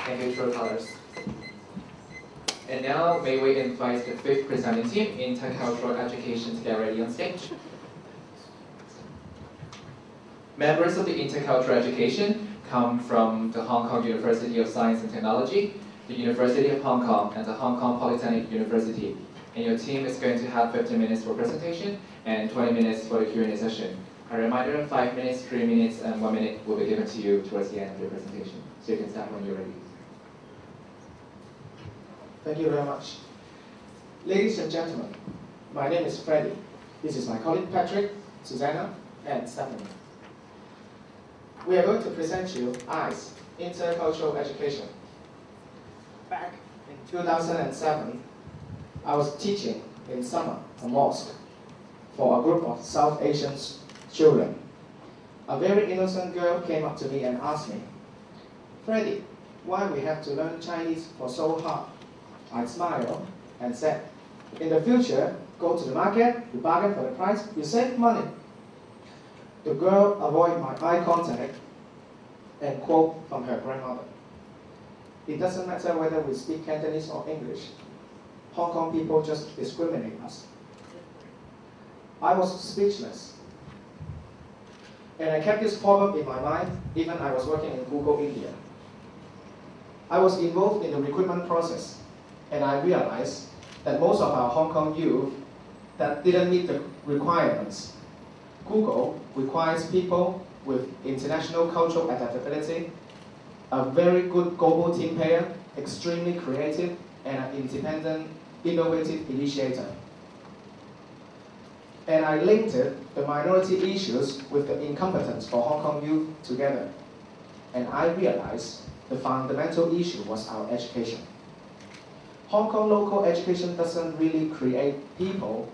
and neutral colors. And now, may we invite the fifth presenting team, Intercultural Education, to get ready on stage. Members of the Intercultural Education come from the Hong Kong University of Science and Technology, the University of Hong Kong, and the Hong Kong Polytechnic University. And your team is going to have 15 minutes for presentation and 20 minutes for the Q&A session. A reminder, 5 minutes, 3 minutes, and 1 minute will be given to you towards the end of your presentation. So you can start when you're ready. Thank you very much. Ladies and gentlemen, my name is Freddie. This is my colleague Patrick, Susanna, and Stephanie. We are going to present you ICE, Intercultural Education. Back in 2007, I was teaching in summer a mosque for a group of South Asian children. A very innocent girl came up to me and asked me, "Freddie, why we have to learn Chinese for so hard?" I smiled and said, "In the future, go to the market, you bargain for the price, you save money." The girl avoided my eye contact and quote from her grandmother, "It doesn't matter whether we speak Cantonese or English. Hong Kong people just discriminate us." I was speechless. And I kept this problem in my mind even I was working in Google India. I was involved in the recruitment process, and I realized that most of our Hong Kong youth that didn't meet the requirements. Google requires people with international cultural adaptability, a very good global team player, extremely creative, and an independent, innovative initiator. And I linked the minority issues with the incompetence for Hong Kong youth together. And I realized the fundamental issue was our education. Hong Kong local education doesn't really create people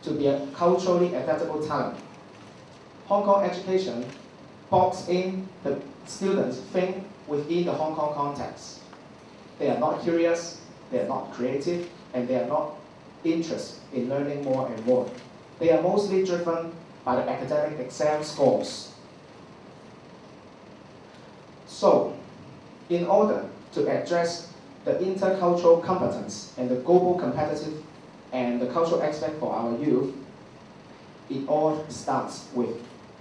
to be a culturally adaptable talent. Hong Kong education boxes in the students think within the Hong Kong context. They are not curious, they are not creative, and they are not interested in learning more and more. They are mostly driven by the academic exam scores. So, in order to address the intercultural competence and the global competitive and the cultural aspect for our youth, it all starts with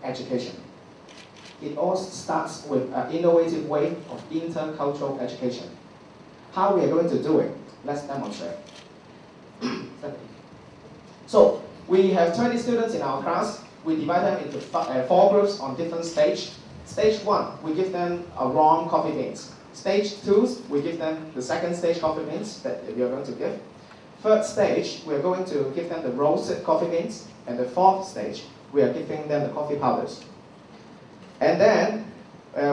education. It all starts with an innovative way of intercultural education. How we are going to do it? Let's demonstrate. So, we have 20 students in our class. We divide them into 4 groups on different stages. Stage 1, we give them a warm coffee beans. Stage 2, we give them the second stage coffee beans that we are going to give. Third stage, we are going to give them the roasted coffee beans. And the fourth stage, we are giving them the coffee powders. And then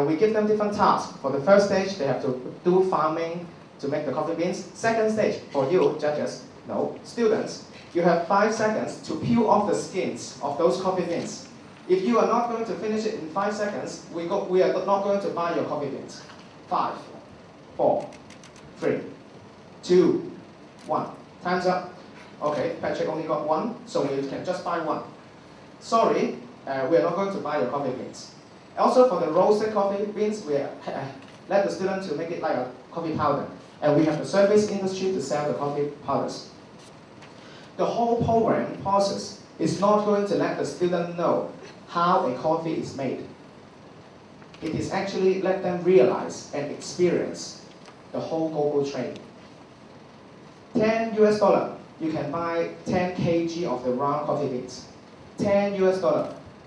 we give them different tasks. For the first stage, they have to do farming to make the coffee beans. Second stage, for you, judges, no, students, you have 5 seconds to peel off the skins of those coffee beans. If you are not going to finish it in 5 seconds, we are not going to buy your coffee beans. 5, 4, 3, 2, 1. Time's up. Okay, Patrick only got 1, so we can just buy 1. Sorry, we are not going to buy your coffee beans. Also, for the roasted coffee beans, we let the student to make it like a coffee powder. And we have the service industry to sell the coffee powders. The whole program process is not going to let the student know how a coffee is made. It is actually let them realize and experience the whole global trade. $10 US, you can buy 10 kg of the round coffee beans. $10 US,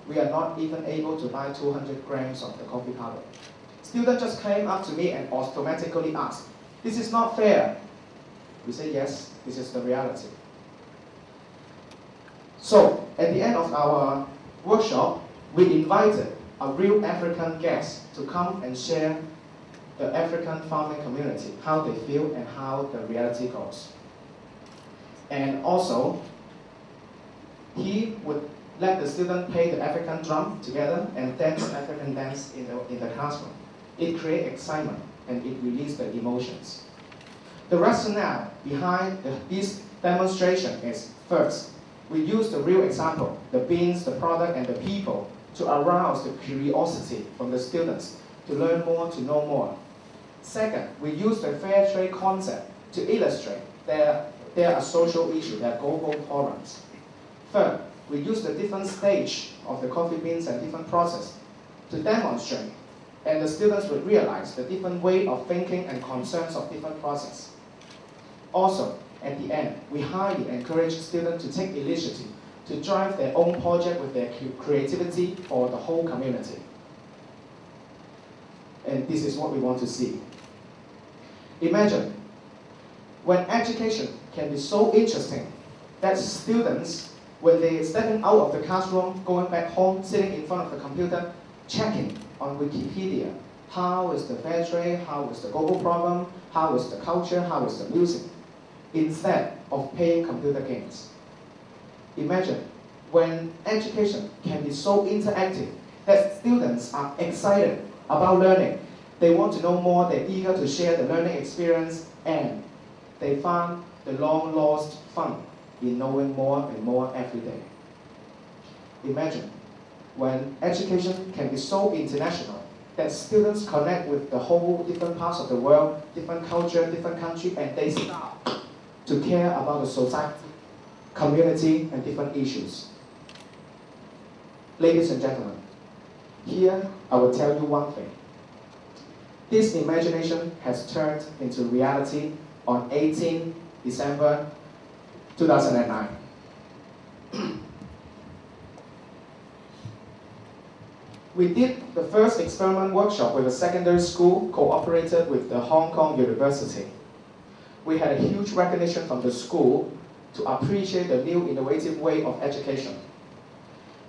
we are not even able to buy 200 grams of the coffee powder. Student just came up to me and automatically asked, "This is not fair." We say, yes, this is the reality. So, at the end of our workshop, we invited a real African guest to come and share the African farming community, how they feel and how the reality goes. And also, he would let the student play the African drum together and dance African dance in the classroom. It creates excitement and it releases the emotions. The rationale behind this demonstration is, first, we use the real example, the beans, the product, and the people, to arouse the curiosity from the students to learn more, to know more. Second, we use the fair trade concept to illustrate there are social issues, there are global problems. Third, we use the different stage of the coffee beans and different process to demonstrate, and the students will realize the different way of thinking and concerns of different process. Also, at the end, we highly encourage students to take initiative to drive their own project with their creativity for the whole community. And this is what we want to see. Imagine when education can be so interesting that students, when they're stepping out of the classroom, going back home, sitting in front of the computer, checking on Wikipedia, how is the fair trade, how is the global problem, how is the culture, how is the music, instead of playing computer games. Imagine when education can be so interactive that students are excited about learning. They want to know more, they're eager to share the learning experience, and they find the long-lost fun in knowing more and more every day. Imagine when education can be so international that students connect with the whole different parts of the world, different culture, different country, and they start to care about the society, community, and different issues. Ladies and gentlemen, here I will tell you one thing. This imagination has turned into reality on 18 December 2009. We did the first experiment workshop with a secondary school cooperated with the Hong Kong University. We had a huge recognition from the school to appreciate the new innovative way of education.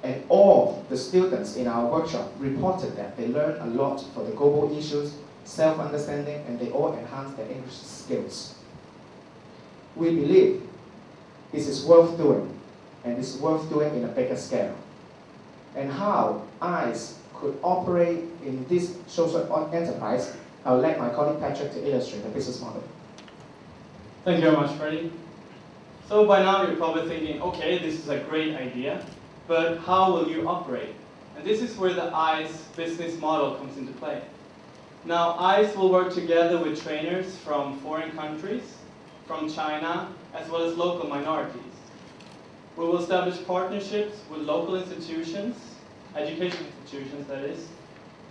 And all the students in our workshop reported that they learned a lot for the global issues, self-understanding, and they all enhanced their English skills. We believe this is worth doing, and this is worth doing in a bigger scale. And how ICE could operate in this social enterprise, I'll let my colleague Patrick to illustrate the business model. Thank you very much, Freddie. So by now you're probably thinking, okay, this is a great idea, but how will you operate? And this is where the ICE business model comes into play. Now, ICE will work together with trainers from foreign countries, from China, as well as local minorities. We will establish partnerships with local institutions, education institutions that is,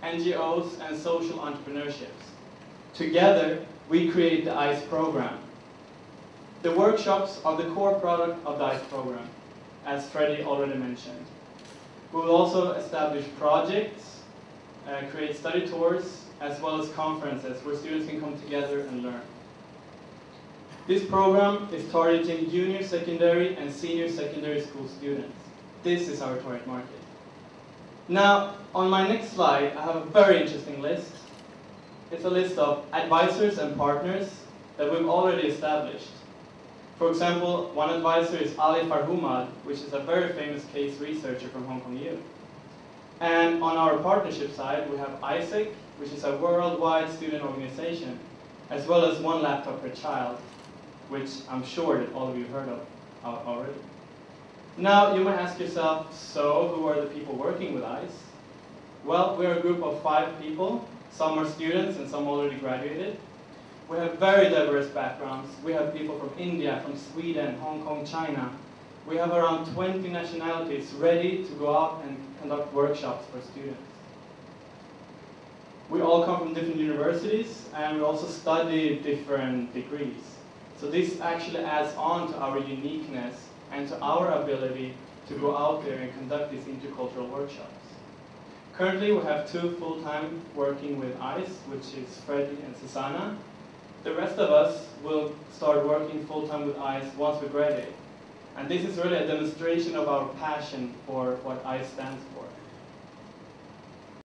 NGOs, and social entrepreneurships. Together, we create the ICE program. The workshops are the core product of the ICE program, as Freddie already mentioned. We will also establish projects, create study tours, as well as conferences where students can come together and learn. This program is targeting junior secondary and senior secondary school students. This is our target market. Now, on my next slide, I have a very interesting list. It's a list of advisors and partners that we've already established. For example, one advisor is Ali Farhumad, which is a very famous case researcher from Hong Kong U. And on our partnership side, we have HKSEC, which is a worldwide student organization, as well as one laptop per child, which I'm sure that all of you heard of already. Now, you might ask yourself, so who are the people working with ICE? Well, we're a group of 5 people. Some are students and some already graduated. We have very diverse backgrounds. We have people from India, from Sweden, Hong Kong, China. We have around 20 nationalities ready to go out and conduct workshops for students. We all come from different universities, and we also study different degrees. So this actually adds on to our uniqueness and to our ability to go out there and conduct these intercultural workshops. Currently, we have 2 full-time working with ICE, which is Freddie and Susanna. The rest of us will start working full-time with ICE once we graduate. And this is really a demonstration of our passion for what ICE stands for.